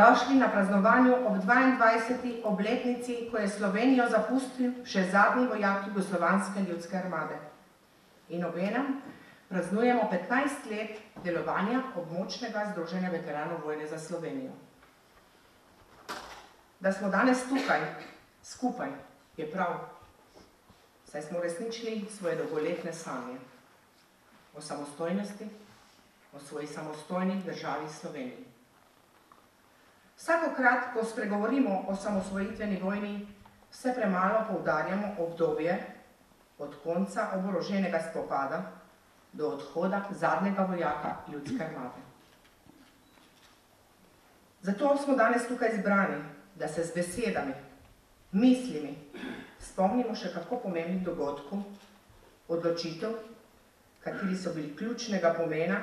Dobrodošli na praznovanju ob 22. obletnici, ko je Slovenijo zapustil še zadnji vojak Jugoslovanske ljudske armade. In obenem praznujemo 15 let delovanja območnega združenja veteranov vojne za Slovenijo. Da smo danes tukaj, skupaj, je prav, saj smo uresničili svoje dolgoletne sanje o samostojnosti, o svoji samostojni državi Sloveniji. Vsakokrat, ko spregovorimo o samosvojitveni vojni, vse premalo poudarjamo obdobje od konca oboroženega spopada do odhoda zadnjega vojaka ljudske armade. Zato smo danes tukaj zbrani, da se z besedami, mislimi spomnimo še kako pomembnih dogodkov, odločitev, kateri so bili ključnega pomena,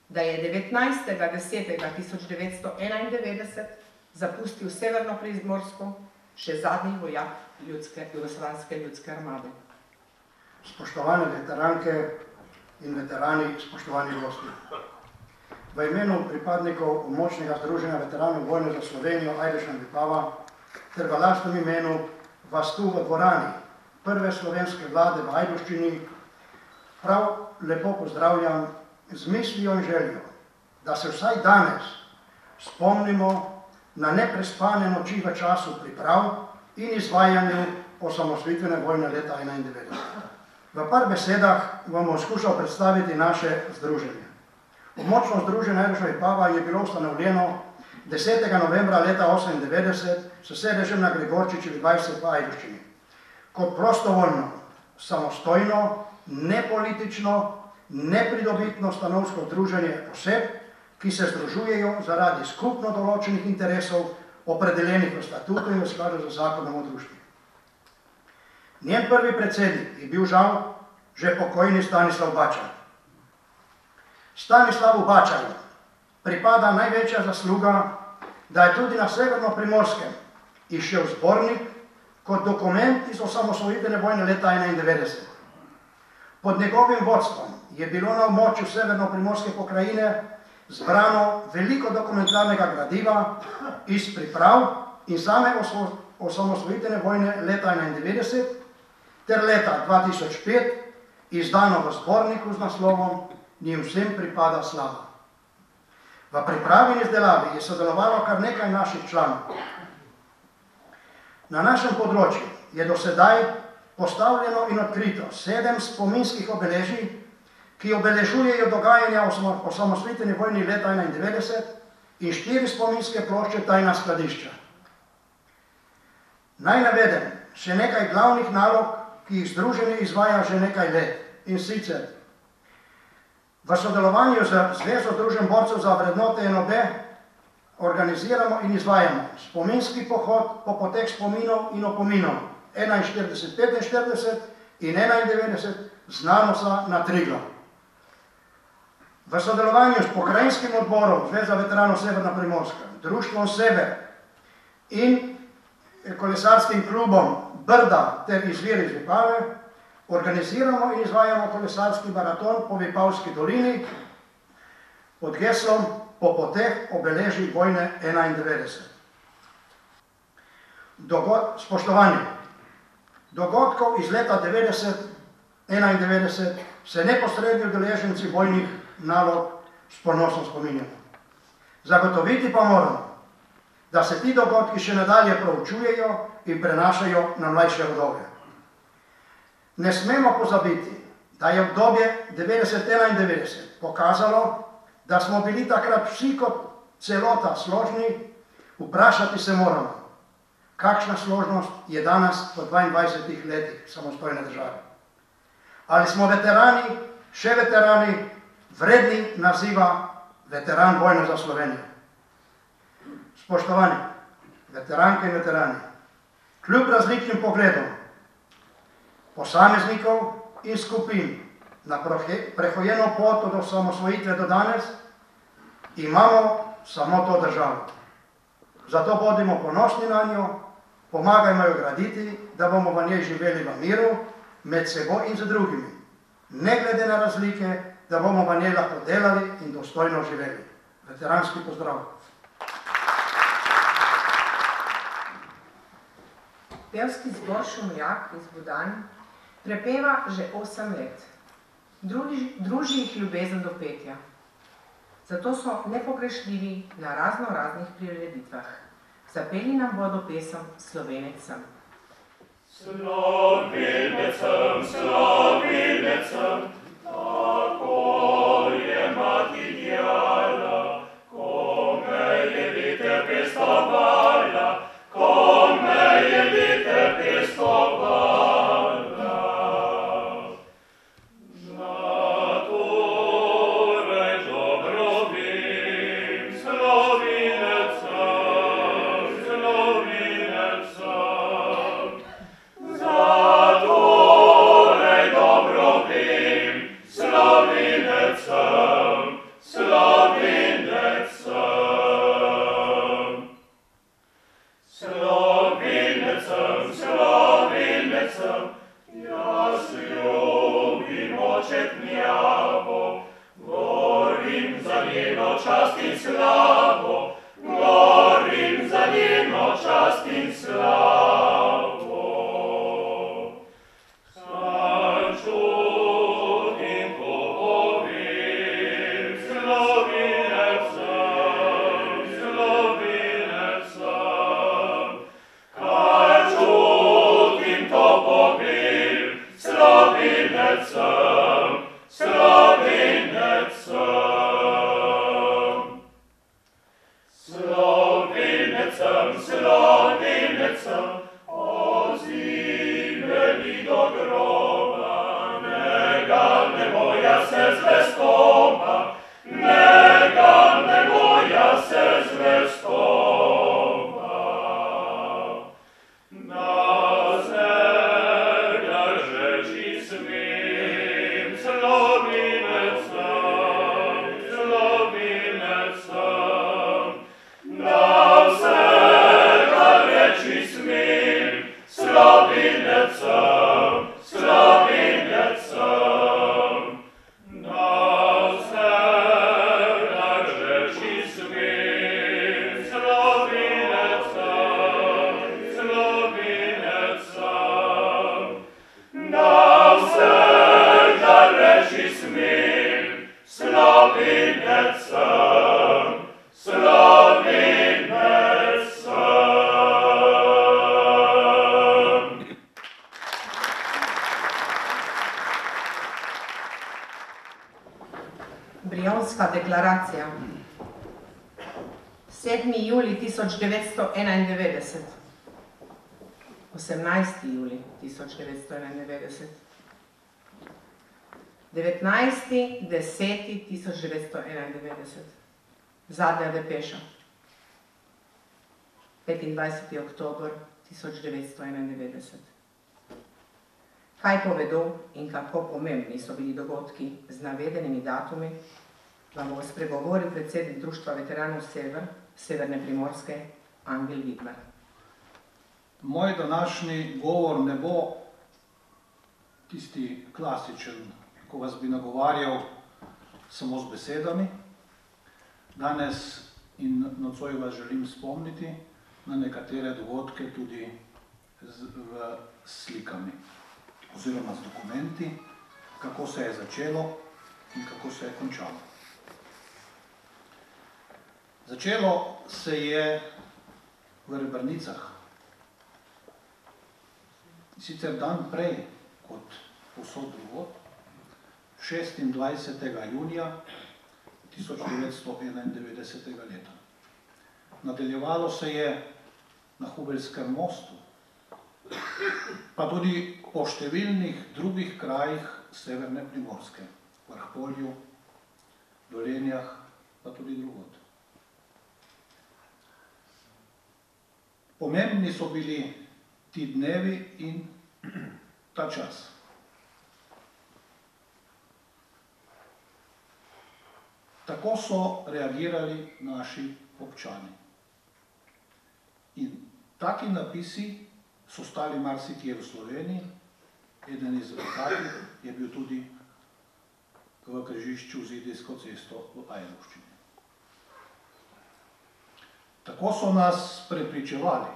da je 19.10.1991 zapustil Severno Primorsko še zadnji vojak Jugoslovanske ljudske armade. Spoštovane veteranke in veterani, spoštovani gosti. V imenu pripadnikov območnega združenja veteranov vojne za Slovenijo Ajdovščina Vipava ter v lastnem imenu vas tu v dvorani prve slovenske vlade v Ajdovščini prav lepo pozdravljam z mislijo in željo, da se vsaj danes spomnimo na neprespane noči v času priprav in izvajanju osamosvojitvene vojne leta 1991. V par besedah vam bom skušal predstaviti naše združenje. Območno združenje Ajdovščina Vipava je bilo ustanovljeno 10. novembra leta 1998 s sedežem na Gregorčičevi 20 v Ajdovščini. Kot prostovoljno, samostojno, nepolitično, nepridobitno stanovsko združenje oseb, ki se združujejo zaradi skupno določenih interesov, opredeljenih v statutu in v skladu z zakonom o društvih. Njen prvi predsednik je bil žal že pokojni Stanislav Bačar. Stanislavu Bačarju pripada največja zasluga, da je tudi na Severno-Primorskem izšel zbornik kot dokument iz osamosvojitvene vojne leta 1991. Pod njegovim vodstvom je bilo na območju Severno-Primorske pokrajine zbrano veliko dokumentarnega gradiva iz priprav in same osamosvojitvene vojne leta 1991 ter leta 2005 izdano v zborniku z naslovom Njim vsem pripada slava. V pripravi in izdelavi je sodelovalo kar nekaj naših članov. Na našem področju je do sedaj postavljeno in odkrito 7 spominskih obeležij, ki obeležujejo dogajanja o osamosvojitveni vojni leta 1991 in 4 spominske plošče Tajna skladišča. Naj navedem še nekaj glavnih nalog, ki jih združenje izvaja že nekaj let, in sicer v sodelovanju z Zvezo združenj borcev za vrednote NOB organiziramo in izvajamo spominski pohod po poteh spominov in opominov 41-45 in 91 z nanosa na Triglav. V sodelovanju s pokrajinskim odborom Zveza veteranov Severna Primorska, društvom Sever in kolesarskim klubom Brda ter Izvir iz Vipave organiziramo in izvajamo kolesarski maraton po Vipavski dolini pod geslom Po poteh obeležij vojne 1991. Spoštovani, dogodkov iz leta 1991 se neposredni udeleženci vojnih nalog s ponosom spominjamo. Zagotoviti pa moramo, da se ti dogodki še nadalje proučujejo in prenašajo na mlajše rodove. Ne smemo pozabiti, da je obdobje 1991 pokazalo, da smo bili takrat vsi kot celota složni, vprašati se moramo, kakšna složnost je danes po 22 letih samostojne države. Ali smo veterani, še veterani, vredni naziva veteran vojne za Slovenijo? Spoštovani, veteranke in veterani, kljub različnim pogledom posameznikov in skupin na prehojeno pot od osamosvojitve do danes, imamo samo to državo. Zato bodimo ponosni na njo, pomagajmo jo graditi, da bomo v njej živeli v miru, med seboj in z drugimi, ne glede na razlike, da bomo v njej lahko delali in dostojno živeli. Veteranski pozdrav! Pevski zbor Šumljak iz Budanj prepeva že 8 let. Druži jih ljubezen do petja. Zato so nepogrešljivi na raznih prireditvah. Zapeli nam bodo pesem Slovenec sem. Slovenec sem, tako je mati djala, ko me je veter pestovala, Zatorej dobro vem, Slovenec sem. Zatorej dobro vem, Slovenec sem. Slovenec sem, jaz ljubim oče gnjavo, gorim za njeno čast in slavo, Kaj čutim, ko povem, Slovenec sem. Kaj čutim, to povem, Slovenec sem. Slovenec sem, ozimeni do groba, negane moja se zvestoma, Na zemljah reči smem, Slovenec sem. Na vsega reči smem, Slovenec sem. Na vsega reči smem, Slovenec sem. Na vsega reči smem, Slovenec sem. Brionska deklaracija. 7. julij 1991. 18. julij 1991. 19. 10. 1991. Zadnja depeša. 25. oktober 1991. Kaj povedo in kako pomembni so bili dogodki z navedenimi datumi, vam bo spregovoril predsednik Društva veteranov Severne Primorske, Angel Vidmar. Moj današnji govor ne bo tisti klasičen, ko vas bi nagovarjal samo z besedami. Danes in nocoj vas želim spomniti na nekatere dogodke tudi s slikami oziroma z dokumenti, kako se je začelo in kako se je končalo. Začelo se je v Rebrnicah. Sicer dan prej kot povsod drugod, 26. junija 1991. leta. Nadaljevalo se je na Hubelskem mostu, pa tudi po številnih drugih krajih Severne Primorske, Vrhpolju, Dolenjah, pa tudi drugod. Pomembni so bili ti dnevi in ta čas. Tako so reagirali naši občani. In taki napisi so stali marsikje v Sloveniji, eden izmed takih je bil tudi v križišču z Idrijsko cesto v Ajdovščini. Tako so nas prepričevali,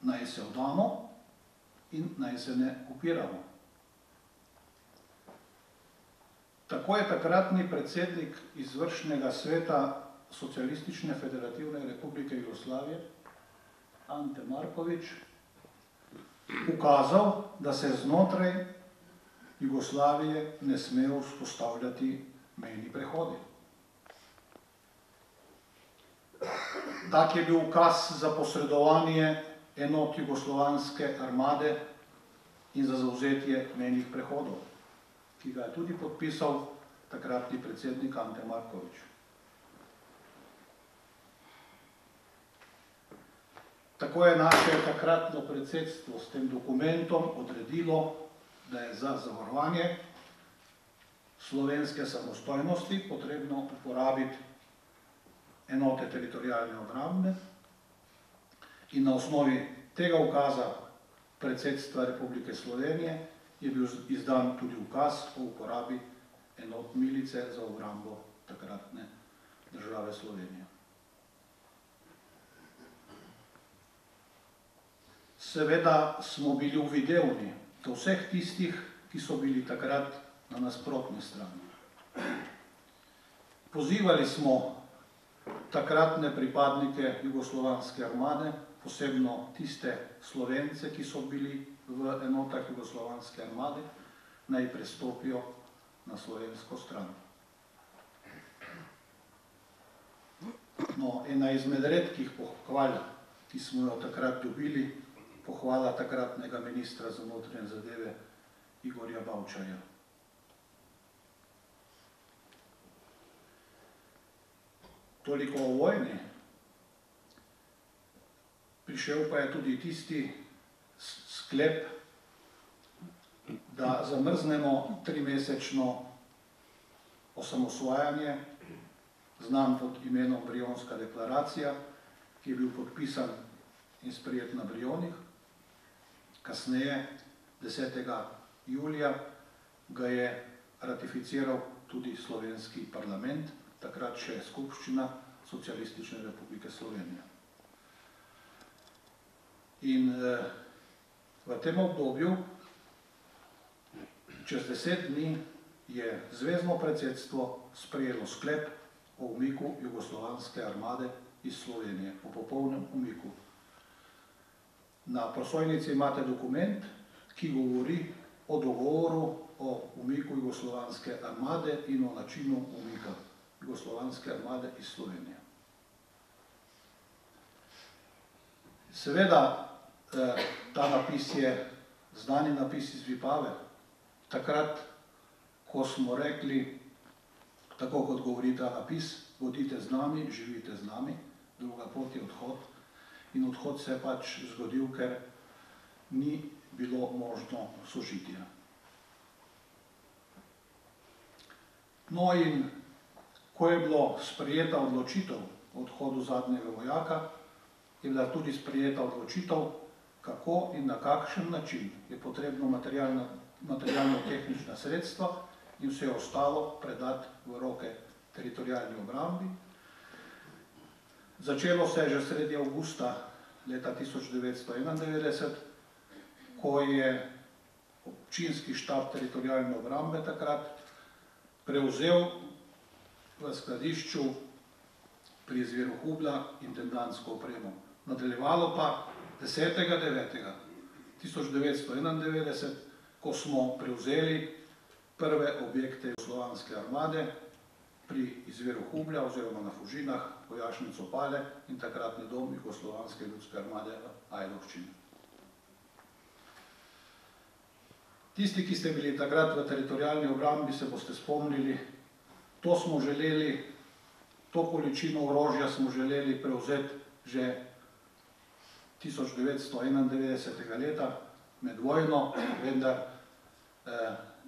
naj se vdamo in naj se ne upiramo. Tako je takratni predsednik izvršnega sveta Socialistične federativne republike Jugoslavije, Ante Marković, ukazal, da se znotraj Jugoslavije ne smejo vzpostavljati mejni prehodi. Tak je bil ukaz za posredovanje enot jugoslovanske armade in za zavzetje mejnih prehodov, ki ga je tudi podpisal takratni predsednik Ante Marković. Tako je naše takratno predsedstvo s tem dokumentom odredilo, da je za zavarovanje slovenske samostojnosti potrebno uporabiti enote teritorialne obrambe in na osnovi tega ukaza predsedstva Republike Slovenije je bil izdan tudi ukaz o uporabi enot milice za obrambo takratne države Slovenije. Seveda smo bili uvidevni do vseh tistih, ki so bili takrat na nasprotni strani. Pozivali smo takratne pripadnike jugoslovanske armade, posebno tiste Slovence, ki so bili v enotah jugoslovanske armade, naj prestopijo na slovensko stran. No, ena izmed redkih pohval, ki smo jo takrat dobili, pohvala takratnega ministra za notranje zadeve Igorja Bavčarja. Toliko o vojni. Prišel pa je tudi tisti sklep, da zamrznemo 3-mesečno osamosvajanje, znan pod imenom Brionska deklaracija, ki je bil podpisan in sprejet na Brionih. Kasneje, 10. julija, ga je ratificiral tudi slovenski parlament, takrat še skupščina Socialistične republike Slovenije. In v tem obdobju, čez 10 dni, je zvezno predsedstvo sprejelo sklep o umiku jugoslovanske armade iz Slovenije, o popolnem umiku. Na prosojnici imate dokument, ki govori o dogovoru o umiku jugoslovanske armade in o načinu umika jugoslovanske armade iz Slovenije. Seveda, ta napis je znani napis iz Vipave. Takrat, ko smo rekli, tako kot govori ta napis, bodite z nami, živite z nami, druga pot je odhod. In odhod se je pač zgodil, ker ni bilo možno sožitja. No in ko je bilo sprejeta odločitev o odhodu zadnjega vojaka, je bila tudi sprejeta odločitev, kako in na kakšen način je potrebno materialno-tehnična sredstva in vse ostalo predati v roke teritorialni obrambi. Začelo se je že sredi avgusta leta 1991, ko je občinski štab teritorialne obrambe takrat prevzel v skladišču pri izviru Hubla intendantsko opremo. Nadaljevalo pa 10.9.1991, ko smo prevzeli prve objekte jugoslovanske armade pri izviru Hublja oziroma na Fužinah, vojašnico Pale in takratni dom jugoslovanske ljudske armade v Ajdovščini. Tisti, ki ste bili takrat v teritorialni obrambi, se boste spomnili, to smo želeli, to količino orožja smo želeli prevzeti že 1991. leta med vojno, vendar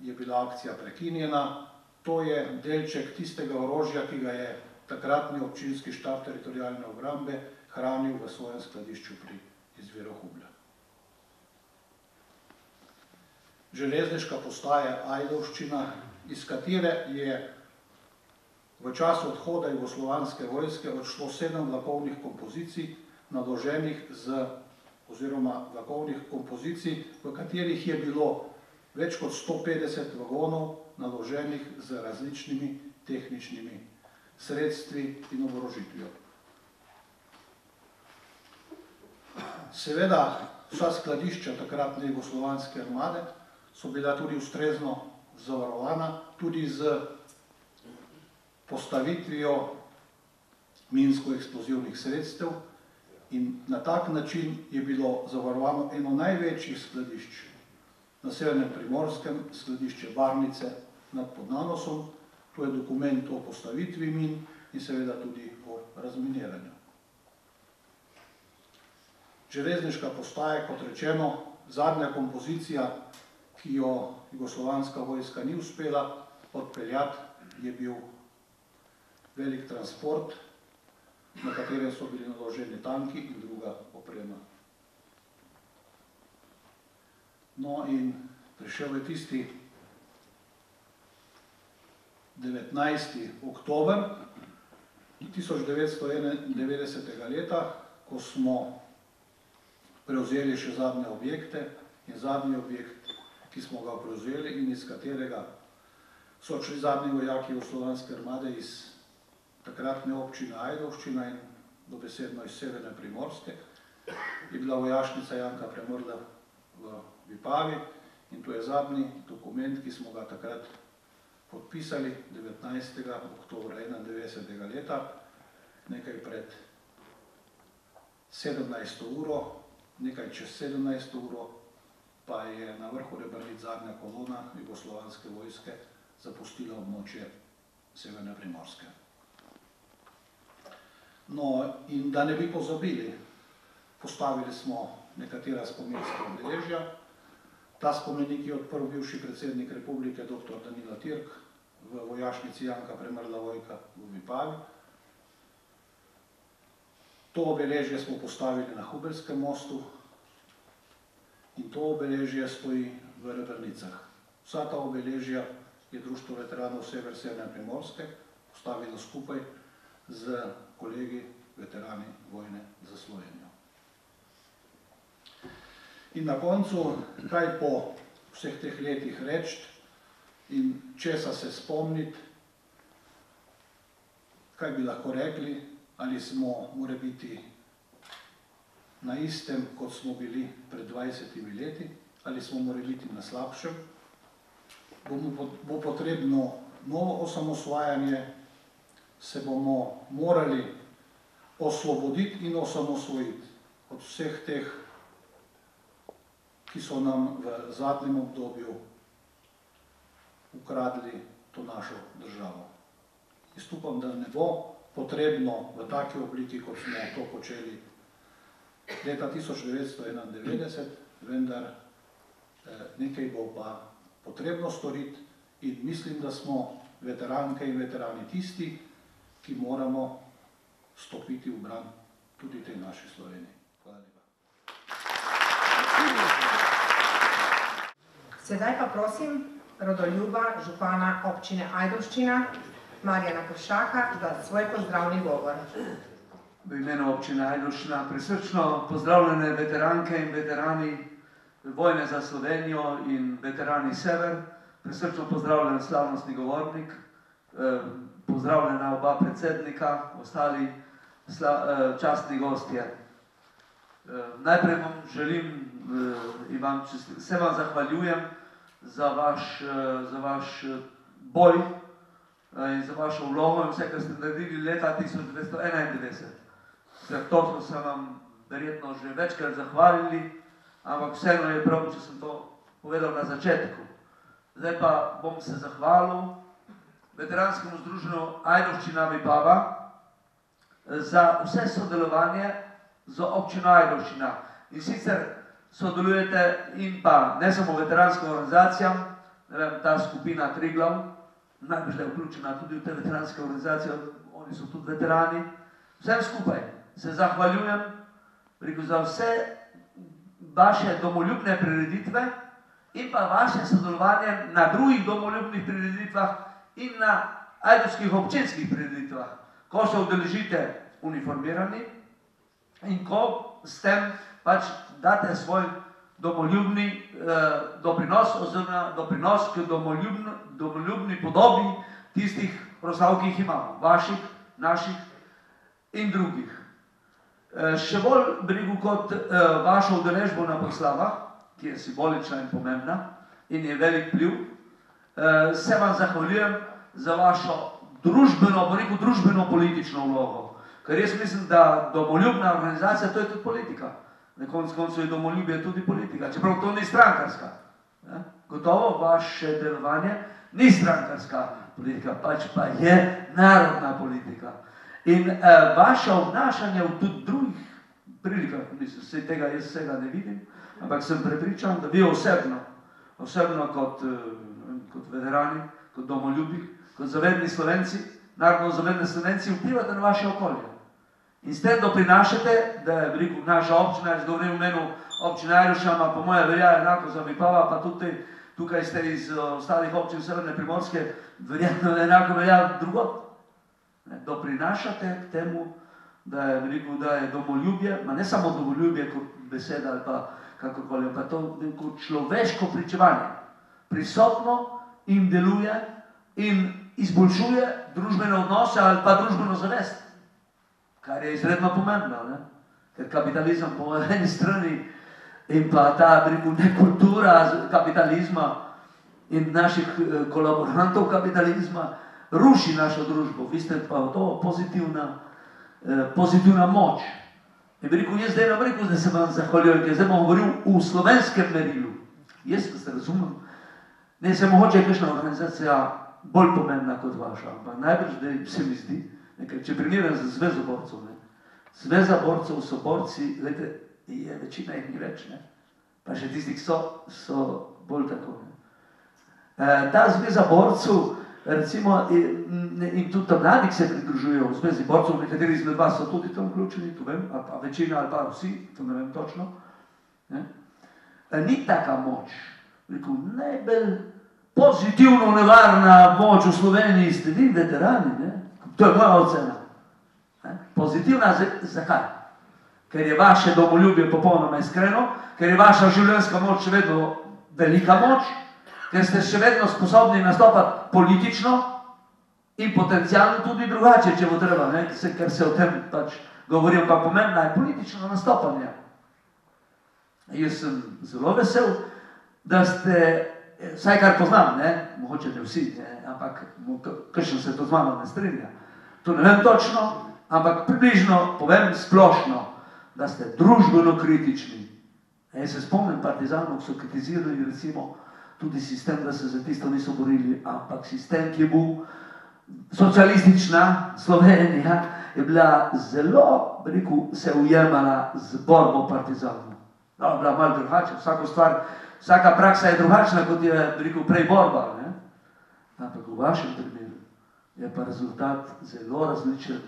je bila akcija prekinjena. To je delček tistega orožja, ki ga je takratni občinski štab teritorialne obrambe hranil v svojem skladišču pri izviru Hublja. Železniška postaja Ajdovščina, iz katere je v času odhoda jugoslovanske vojske odšlo 7 vlakovnih kompozicij, naloženih z oziroma vlakovnih kompozicij, v katerih je bilo več kot 150 vagonov naloženih z različnimi tehničnimi sredstvi in oborožitvijo. Seveda, vsa skladišča takratne jugoslovanske armade so bila tudi ustrezno zavarovana, tudi z postavitvijo minsko-eksplozivnih sredstev, in na tak način je bilo zavarovano eno največjih skladišč na Severnem Primorskem, skladišče Barnice nad Podnanosom. To je dokument o postavitvi min in seveda tudi o razminiranju. Železniška postaja, kot rečeno, zadnja kompozicija, ki jo jugoslovanska vojska ni uspela odpeljati, je bil velik transport, na katerem so bili naloženi tanki in druga oprema. No in prišel je tisti 19. oktober 1991. leta, ko smo prevzeli še zadnje objekte, in zadnji objekt, ki smo ga prevzeli in iz katerega so odšli zadnji vojaki jugoslovanske armade iz takratne občine Ajdovščina in dobesedno iz Severne Primorske, je bila vojašnica Janka Premrla v Vipavi, in to je zadnji dokument, ki smo ga takrat podpisali 19. oktobra 1991. leta, nekaj pred 17. uro, nekaj čez 17. uro pa je na vrhu Rebrnic zadnja kolona jugoslovanske vojske zapustila območje Severne Primorske. No, in da ne bi pozabili, postavili smo nekatera spominska obeležja. Ta spomenik je odprl bivši predsednik republike dr. Danilo Tirk v vojašnici Janka Premrla Vojka v Vipavi. To obeležje smo postavili na Hubelskem mostu in to obeležje stoji v Rebrnicah. Vsa ta obeležja je Društvo veteranov Sever Severne Primorske postavilo skupaj z kolegi veterani vojne za Slovenijo. In na koncu, kaj po vseh teh letih reči in česa se spomniti, kaj bi lahko rekli, ali smo morebiti na istem, kot smo bili pred 20 leti, ali smo morebiti na slabšem. Bo potrebno novo osamosvajanje, se bomo morali osvoboditi in osamosvojiti od vseh teh, ki so nam v zadnjem obdobju ukradli to našo državo. Jaz upam, da ne bo potrebno v taki obliki, kot smo to počeli leta 1991, vendar nekaj bo pa potrebno storiti in mislim, da smo veteranke in veterani tisti, ki moramo stopiti v bran tudi tej naši Sloveniji. Hvala lepa. Sedaj pa prosim rodoljuba župana občine Ajdovščina, Marjana Pršaka, za svoj pozdravni govor. V imenu občine Ajdovščina prisrčno pozdravljene veteranke in veterani vojne za Slovenijo in veterani Sever, prisrčno pozdravljen slavnostni govornik, pozdravljena oba predsednika, ostali častni gostje. Najprej vam želim in se vam zahvaljujem za vaš boj in za vašo vlogo in vse, kar ste naredili leta 1991. Zato smo se vam verjetno že večkrat zahvalili, ampak vseeno je prav, če sem to povedal na začetku. Zdaj pa bom se zahvalil Veteranskemu združenju Ajdovščina Vipava za vse sodelovanje z občino Ajdovščina. In sicer sodelujete in pa ne samo veteranskim organizacijam, ne vem, ta skupina Triglav, najbolj je vključena tudi v te veteranske organizacije, oni so tudi veterani. Vsem skupaj se zahvaljujem za vse vaše domoljubne prireditve in pa vaše sodelovanje na drugih domoljubnih prireditvah in na ajdovskih občinskih prireditvah, ko se udeležite uniformirani in ko s tem pač date svoj domoljubni doprinos oziroma doprinos k domoljubni podobi tistih proslav, ki jih imamo, vaših, naših in drugih. Še bolj brigu kot vašo udeležbo na proslavah, ki je simbolična in pomembna in je velik vpliv, se vam zahvaljujem za vašo družbeno-politično vlogo. Ker jaz mislim, da domoljubna organizacija, to je tudi politika. Na koncu koncev je domoljubje tudi politika, čeprav to ni strankarska. Gotovo vaše delovanje ni strankarska politika, pač pa je narodna politika. In vaše obnašanje v tudi drugih prilikah, mislim, vse tega jaz vsega ne vidim, ampak sem prepričan, da vi osebno kot veterani, kot domoljubi, kot zavedni Slovenci, narodno zavedni Slovenci, vplivate na vaše okolje. In s tem doprinašate, da je veliko naša občina, jaz govorim v imenu občine Ajdovščana, po moje velja enako za Vipava, pa tudi tukaj ste iz ostalih občin Severne Primorske, verjetno enako velja drugod. Doprinašate k temu, da je veliko, da je domoljubje, ma ne samo domoljubje kot beseda ali pa kakorkoli, pa to kot človeško pričevanje, prisotno in deluje in izboljšuje družbene odnose ali pa družbeno zavest. Kar je izredno pomembno, ne? Ker kapitalizem po eni strani in pa ta nekultura kapitalizma in naših kolaborantov kapitalizma ruši našo družbo. Vi ste pa to pozitivna moč. In jaz zdaj nam rekel, da se vam zahvaljujem, ker zdaj bom govoril v slovenskem merilu. Jaz, da se razumem, ne se mogoče kakšna organizacija bolj pomembna kot vaša, ampak najbrž, da se mi zdi, nekaj, če primerjam z Zvezo borcev, Zveza borcev so borci, glede, je večina jih ni več, pa še tistih so bolj tako. Ta Zveza borcev, recimo, in tudi tam mladih se pridružujejo v Zvezi borcev, nekateri izmed vas so tudi tam vključeni, to vem, pa večina ali pa vsi, to ne vem točno. Ni taka moč, najbolj pozitivno nevarna moč v Sloveniji ste vi, veterani, to je moja ocena. Pozitivna, zakaj? Ker je vaše domoljubje popolnoma iskreno, ker je vaša življenjska moč še vedno velika moč, ker ste še vedno sposobni nastopati politično in potencialno tudi drugače, če bo treba, ker se o tem pač govori, pa pomembno je politično nastopanje. Jaz sem zelo vesel, da ste, vsaj kar poznam, mogoče ne vsi, ampak kakšen se to z mano ne strinja. To ne vem točno, ampak približno povem splošno, da ste družbeno kritični. Jaz se spomnim partizanov, ki so kritizirali recimo tudi sistem, da se za tisto niso borili, ampak sistem, ki je bil socialistična Slovenija, je bila zelo, se ujemala z borbo partizanov. Bila malo drugače, vsaka praksa je drugačna, kot je prej borba. Ampak v vašem primeru je pa rezultat zelo različen.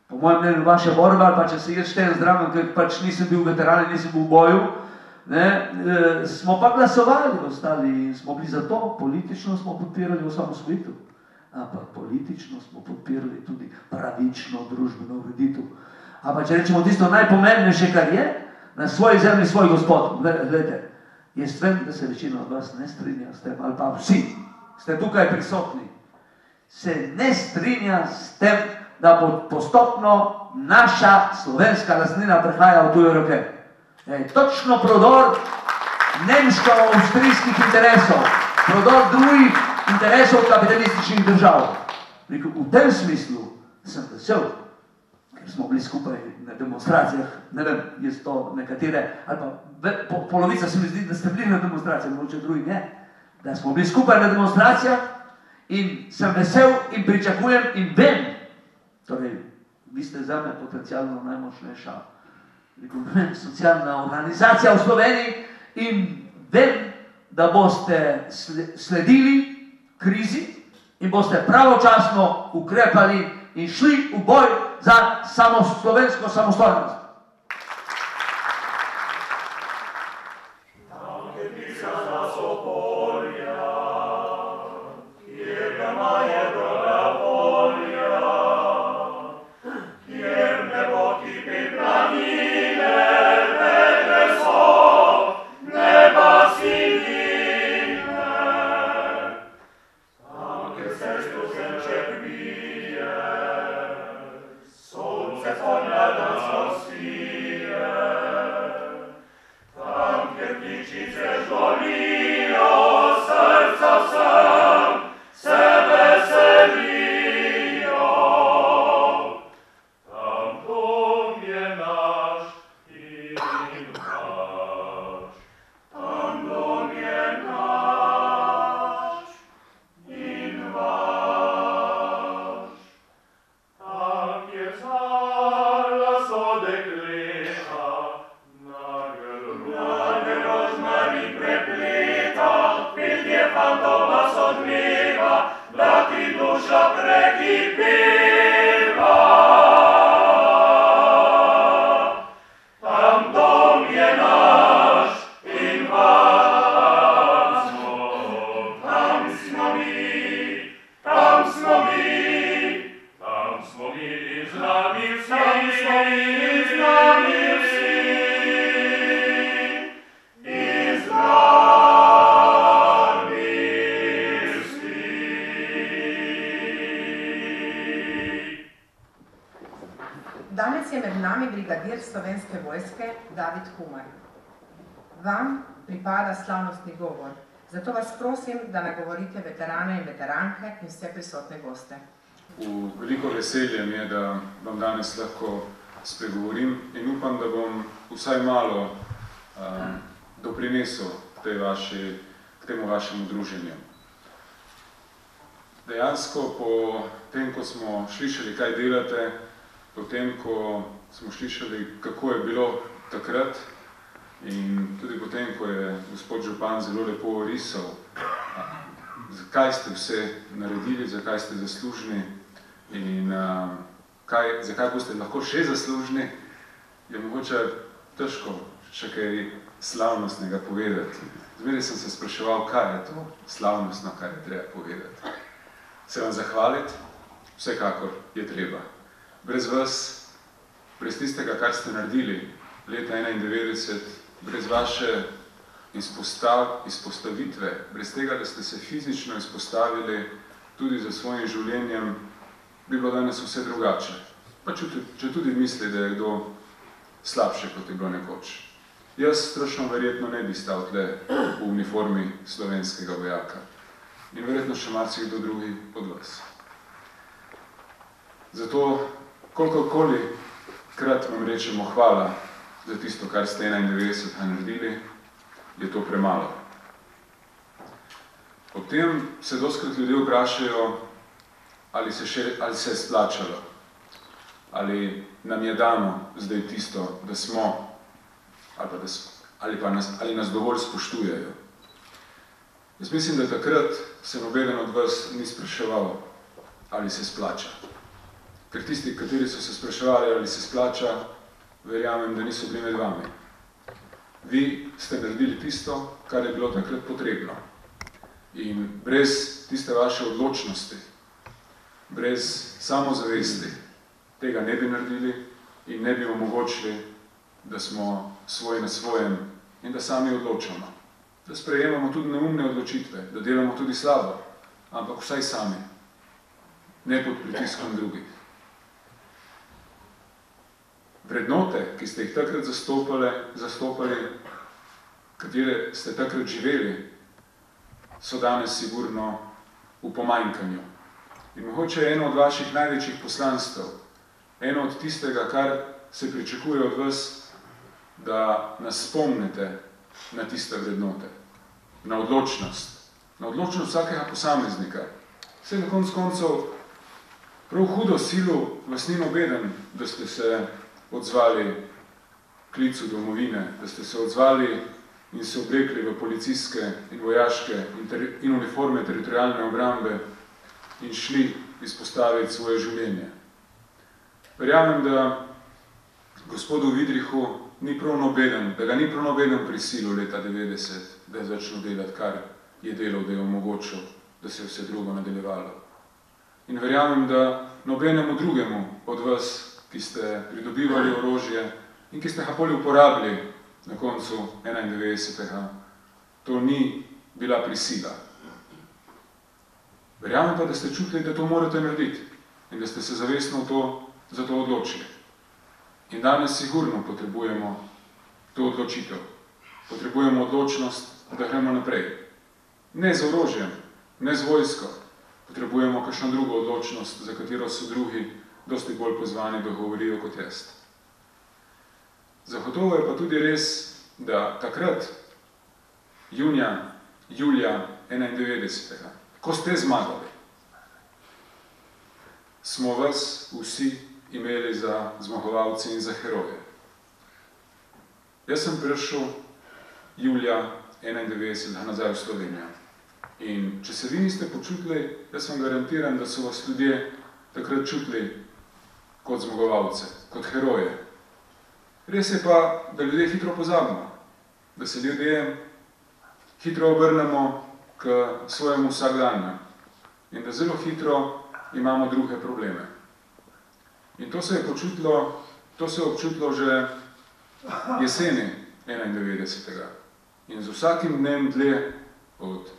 Po mojem mnenju vaša borba, pa če se jaz štejem zdraven, ker pač nisem bil veteran, nisem bil v boju, smo pa glasovali ostali in smo bili za to, politično smo podpirali osamosvojitev, ampak politično smo podpirali tudi pravično družbeno ureditev. Ampak če rečemo tisto najpomembnejše, kar je, na svoji zemlji svoj gospod, gledajte, jaz vem, da se večina od vas ne strinja s tem, ali pa vsi, ste tukaj prisotni, se ne strinja s tem, da postopno naša slovenska lastnina prehaja v tuje roke. Točno prodor nemško-avstrijskih interesov, prodor drugih interesov kapitalističnih držav. V tem smislu sem vesel, ker smo bili skupaj na demonstracijah, ne vem, jaz to nekatere, ali pa polovica se mi zdi, da ste bili na demonstracijah, mogoče drugi ne, da smo bili skupaj na demonstracijah in sem vesel in pričakujem in vem, torej, vi ste za me potencialno najmočnejša socialna organizacija v Sloveniji in vem, da boste sledili krizi in boste pravočasno ukrepali in šli v boj za slovensko samostojnost. Amen. žolijo srca vsem, se veselijo. Tam dom je naš in vaš, tam dom je naš in vaš. Tam je zala so dekleta, nager rožmarin prepleta, petje fantoma sodmeva, da ti duša prekipeva. Tam dom je naš in vaš, tam smo mi, tam smo mi, tam smo mi z nami vsi, tam smo mi z nami vsi, z nami vsi. Danes je med nami brigadir Slovenske vojske David Humar. Vam pripada slavnostni govor, zato vas prosim, da nagovorite veterane in veteranke in vse prisotne goste. V veliko veselje mi je, da vam danes lahko spregovorim in upam, da bom vsaj malo doprinesel k temu vašemu druženju. Dejansko po tem, ko smo slišali, kaj delate, po tem, ko smo slišali, kako je bilo takrat in tudi po tem, ko je gospod župan zelo lepo risal, zakaj ste vse naredili, zakaj ste zaslužni in zakaj boste lahko še zaslužni, je mogoče težko še kaj slavnostnega povedati. Zmeraj sem se spraševal, kaj je to slavnostno, kar je treba povedati. Se vam zahvaliti? Vsekakor je treba. Brez vas, brez tistega, kar ste naredili leta 1991, brez vaše izpostavitve, brez tega, da ste se fizično izpostavili tudi za svojim življenjem, bi bilo danes vse drugače. Pa če tudi misli, da je kdo slabše, kot je bilo nekoč. Jaz strašno verjetno ne bi stal tle v uniformi slovenskega vojaka. In verjetno še marsikdo drugi od vas. Zato, kolikokoli krat vam rečemo hvala za tisto, kar ste 91 naredili, je to premalo. Ob tem se dostikrat ljudje vprašajo, ali se je splačalo, ali nam je dano zdaj tisto, da smo, ali nas dovolj spoštujejo. Jaz mislim, da takrat se nobeden od vas ni spraševal, ali se splača. Ker tisti, kateri so se spraševali, ali se splača, verjamem, da niso bili med vami. Vi ste naredili tisto, kar je bilo takrat potrebno. In brez tiste vaše odločnosti, brez samozavesti, tega ne bi naredili in ne bi omogočili, da smo svoj na svojem in da sami odločamo. Da sprejemamo tudi neumne odločitve, da delamo tudi slabo, ampak vsaj sami, ne pod pritiskom drugih. Vrednote, ki ste jih takrat zastopali, katere ste takrat živeli, so danes sigurno v pomanjkanju. In mogoče je eno od vaših največjih poslanstev, eno od tistega, kar se pričakuje od vas, da nas spomnite na tiste vrednote, na odločnost vsakega posameznika. Vse na koncu koncev prav hudo silu vas ni nobeden, da ste se odzvali klicu domovine, da ste se odzvali in se oblekli v policijske in vojaške in uniforme teritorialne obrambe in šli izpostaviti svoje življenje. Verjamem, da gospodu Vidrichu ni prav nobeden, da ga ni prav nobeden prisilil leta 90, da je začel delati, kar je delal, da je omogočil, da se je vse drugo nadaljevalo. In verjamem, da nobenemu drugemu od vas, ki ste pridobivali orožje in ki ste ga poli uporabili na koncu 91. To ni bila prisila. Verjamem pa, da ste čutili, da to morate narediti in da ste se zavestno za to odločili. In danes sigurno potrebujemo to odločitev. Potrebujemo odločnost da gremo naprej. Ne z orožjem, ne z vojsko. Potrebujemo kakšno drugo odločnost, za katero so drugi dosti bolj pozvani, da govorijo kot jaz. Zagotovo je pa tudi res, da takrat, julija 91. Ko ste zmagali, smo vas vsi imeli za zmagovalci in za heroje. Jaz sem prišel julija 91 nazaj v Slovenijo. In če se vi niste počutili, jaz vam garantiram, da so vas ljudje takrat čutili kot zmagovalce, kot heroje. Res je pa, da ljudje hitro pozabimo, da se ljudje hitro obrnemo k svojemu vsakdanju in da zelo hitro imamo druge probleme. In to se je občutilo že jeseni 91. In z vsakim dnem dlje od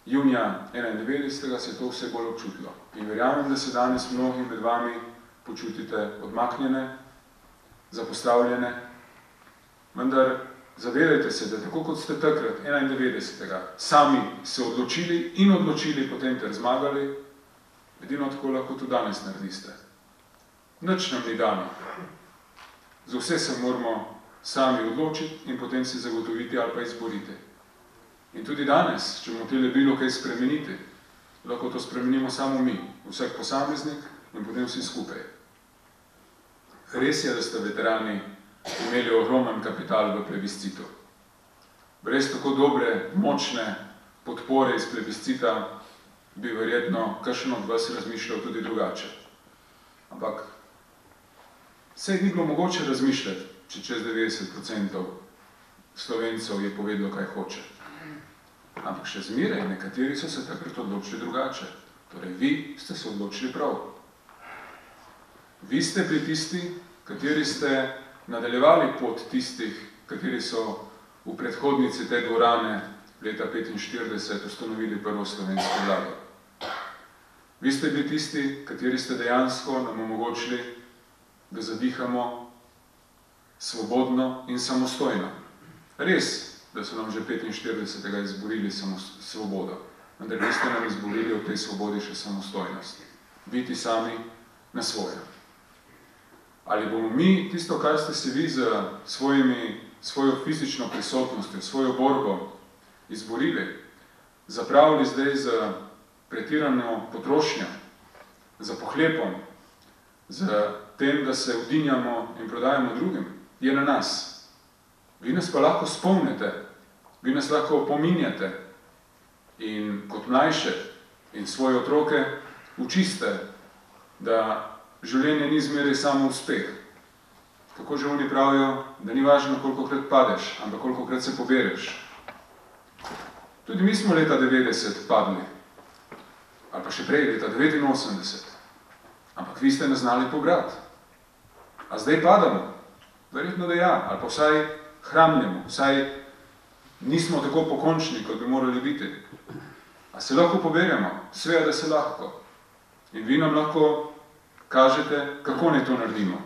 junija 91. se je to vse bolj občutilo. In verjamem, da se danes mnogi med vami počutite odmaknjene, zapostavljene, vendar zavedajte se, da tako kot ste takrat 91. sami se odločili potem ter zmagali, edino tako lahko tudi danes narediste. Nič nam ni dano. Za vse se moramo sami odločiti in potem si zagotoviti ali pa izboriti. In tudi danes, če bomo hoteli bilo kaj spremeniti, lahko to spremenimo samo mi, vsak posameznik in potem vsi skupaj. Res je, da ste veterani imeli ogromen kapital v plebiscitu. Brez tako dobre, močne podpore iz plebiscita bi verjetno kakšen od vas razmišljal tudi drugače. Ampak saj ni bilo mogoče razmišljati, če čez 90% Slovencev je povedalo, kaj hoče. Ampak še zmeraj, nekateri so se takrat odločili drugače. Torej, vi ste se odločili prav. Vi ste bili tisti, kateri ste nadaljevali pot tistih, kateri so v predhodnici te dvorane leta 1945 ustanovili prvo slovensko vlado. Vi ste bili tisti, kateri ste dejansko nam omogočili, da zadihamo svobodno in samostojno. Res, da so nam že 45. izborili svobodo, vendar vi ste nam izborili v tej svobodi še samostojnost. Biti sami na svojem. Ali bomo mi tisto, kar ste se vi za svojo fizično prisotnostjo, svojo borbo izborili, zapravili zdaj za pretirano potrošnjo, za pohlepom, za tem, da se vdinjamo in prodajamo drugim, je na nas. Vi nas pa lahko spomnite, vi nas lahko opominjate in kot mlajše in svoje otroke učiste, da življenje ni zmeraj samo uspeh. Tako že oni pravijo, da ni važno, kolikokrat padeš, ampak kolikokrat se pobereš. Tudi mi smo leta 90 padli, ali pa še prej, leta 89. Ampak vi ste nas znali pobrati. A zdaj padamo? Verjetno, da ja, ali pa vsaj hramljamo, vsaj nismo tako pokončni, kot bi morali biti. A se lahko poberjamo? Sve, da se lahko. In vi nam lahko kažete, kako naj to naredimo.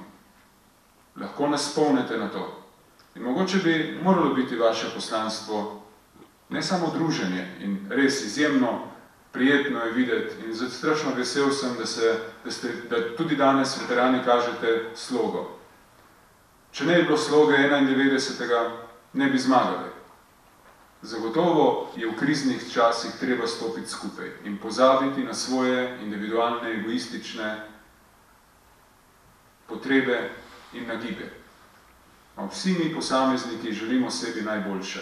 Lahko nas spomnite na to. In mogoče bi moralo biti vaše poslanstvo ne samo druženje in res izjemno prijetno je videti in strašno vesel sem, da tudi danes veterani kažete slogo. Če ne bi bilo sloge 91. ne bi zmagali. Zagotovo je v kriznih časih treba stopiti skupaj in pozabiti na svoje individualne, egoistične potrebe in nagibe. Vsi mi posamezniki želimo sebi najboljše.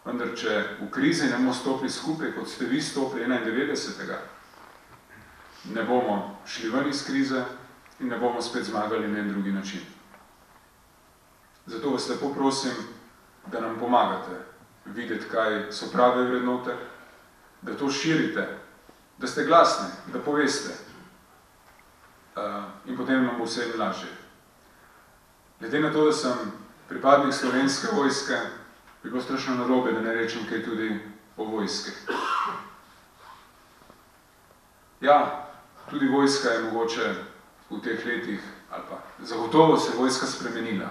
Vendar, če v krizi ne bomo stopili skupaj, kot ste vi stopili 91. ne bomo šli ven iz krize in ne bomo spet zmagali na en drugi način. Zato vas lepo prosim, da nam pomagate videti, kaj so prave vrednote, da to širite, da ste glasni, da poveste. In potem nam bo vse lažje. Glede na to, da sem pripadnik Slovenske vojske, bi bilo strašno narobe, da ne rečem kaj tudi o vojski. Ja, tudi vojska je mogoče v teh letih, ali pa zagotovo se vojska spremenila.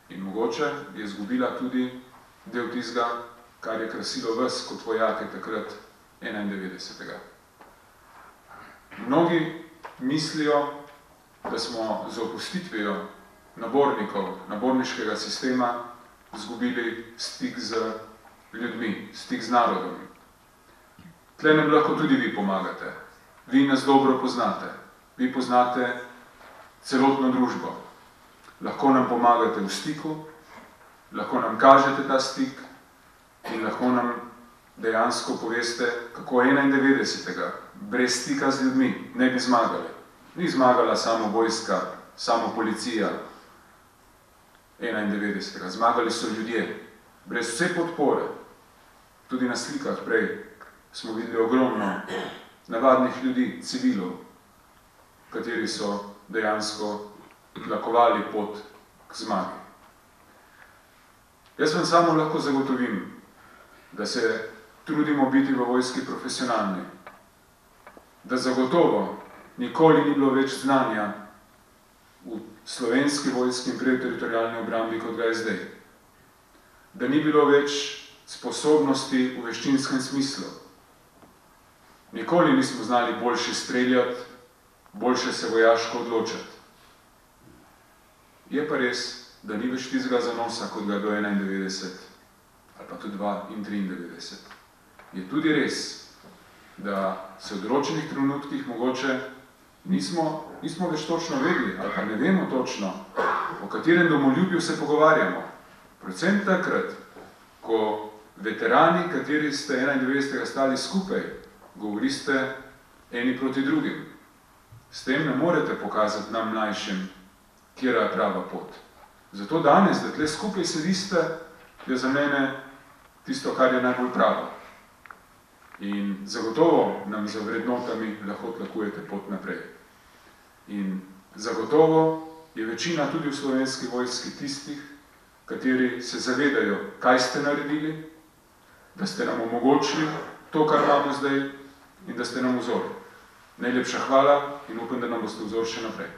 In mogoče je izgubila tudi del tistega kar je krasilo vas kot vojake takrat 91. Mnogi mislijo, da smo z opustitvijo naborniškega sistema izgubili stik z ljudmi, stik z narodom. Tle nam lahko tudi vi pomagate. Vi nas dobro poznate. Vi poznate celotno družbo. Lahko nam pomagate v stiku, lahko nam kažete ta stik in lahko nam dejansko poveste, kako 91. brez stika z ljudmi ne bi zmagali. Ni zmagala samo vojska, samo policija 91. Zmagali so ljudje. Brez vse podpore, tudi na slikah prej, smo videli ogromno navadnih ljudi, civilov, kateri so dejansko tlakovali pot k zmagi. Jaz vam samo lahko zagotovim, da se trudimo biti v vojski profesionalni, da zagotovo nikoli ni bilo več znanja v slovenski vojski in teritorialni obrambi, kot ga je zdaj. Da ni bilo več sposobnosti v veščinskem smislu. Nikoli nismo znali boljše streljati, boljše se vojaško odločati. Je pa res, da ni več tistega zanosa, kot ga je do 91, ali pa tudi 2 in 93. Je tudi res, da se v določenih trenutkih mogoče nismo več točno vedeli, ali pa ne vemo točno, o katerem domoljubju se pogovarjamo. Predvsem takrat, ko veterani, kateri ste 91. stali skupaj, govoriste eni proti drugim. S tem ne morete pokazati nam mlajšim, kjera je prava pot. Zato danes, da tle skupaj sediste, je za mene tisto, kar je najbolj pravo. In zagotovo nam za vrednotami lahko tlakujete pot naprej. In zagotovo je večina tudi v slovenski vojski tistih, kateri se zavedajo, kaj ste naredili, da ste nam omogočili to, kar imamo zdaj, in da ste nam vzor. Najlepša hvala in upam, da nam boste vzor še naprej.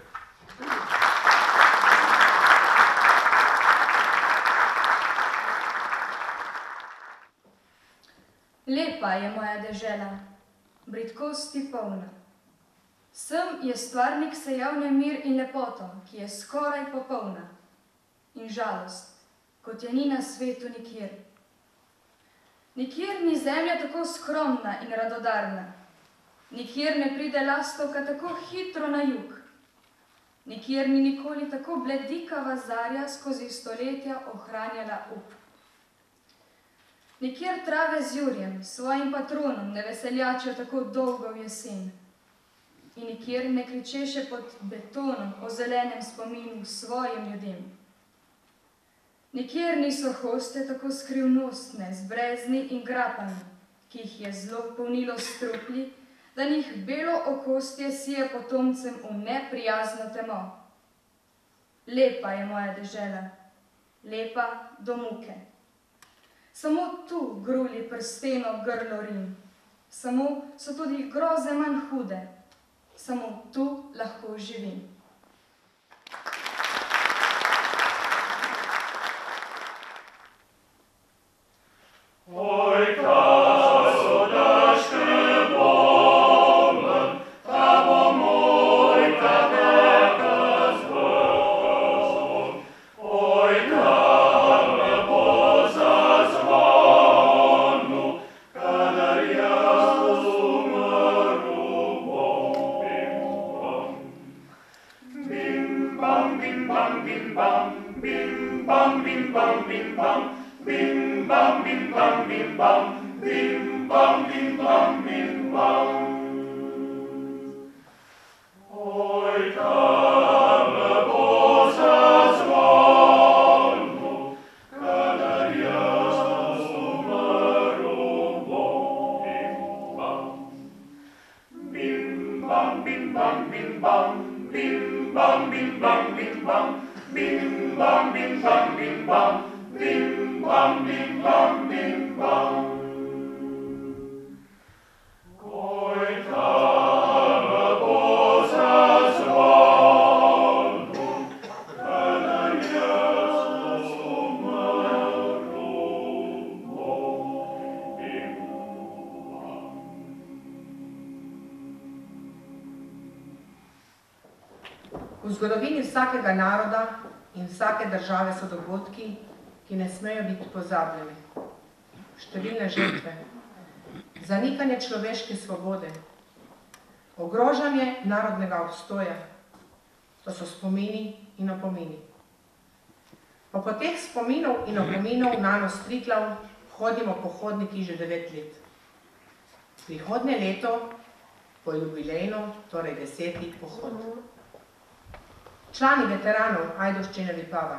Lepa je moja dežela, bridkosti polna. Sem je stvarnik sejal nemir in lepoto, ki je skoraj popolna. In žalost, kot je ni na svetu nikjer. Nikjer ni zemlja tako skromna in radodarna. Nikjer ne pride lastovka tako hitro na jug. Nikjer ni nikoli tako bledikava zarja skozi stoletja ohranjala up. Nikjer trave z jurjem, svojim patronom, ne veseljačijo tako dolgo v jesen. In nikjer ne kričeše pod betonom o zelenem spominu svojim ljudem. Nikjer niso hoste tako skrivnostne, z brezni in grapami, ki jih je zlo polnilo strupli, da njih belo okostje sije potomcem v neprijazno temo. Lepa je moja dežela, lepa do muke. Samo tu gruli prsteno grlo Rim, samo so tudi groze manj hude, samo tu lahko živim. Oj, kaso daške bomen, ta bo moj kakeka zvon. Oj, me bo zazvonu, kadar jaz umrl bom. Bim bam, bim bam, bim bam, bim bam, bim bam, bim bam. Bim bam, bim bam, bim bam, bim bam, bim bam, bim bam. Oj, me bo zazvonu, kadar jaz umrl bom. Bim bam, bim bam, bim bam, bim bam, bim bam, bim bam, bim bam, bim bam, bim bam. Bim bam, bim bam, bim bam. Oj, me bo zazvonu, kadar jaz umrl bom. V zgodovini vsakega naroda in vsake države so dogodki, ki ne smejo biti pozabljeni. Številne žrtve, zanikanje človeške svobode, ogrožanje narodnega obstoja, to so spomini in opomini. Po poteh spominov in opominov Nano Striklav hodimo po hodniki že 9 let. Prihodnje leto po jubilejno, torej 10. pohod. Člani veteranov Ajdovščine Vipava,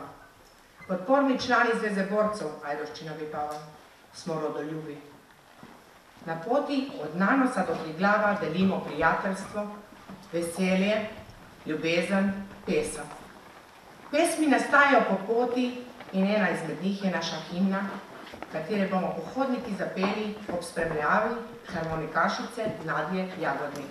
podporni člani Zveze borcev Ajdovščina Vipava, smo rodoljubi. Na poti od Nanosa do Triglava delimo prijateljstvo, veselje, ljubezen, pesem. Pesmi nastajajo po poti in ena izmed njih je naša himna, katere bomo pohodniki zapeli ob spremljavi harmonikašice Nadje Jagodnik.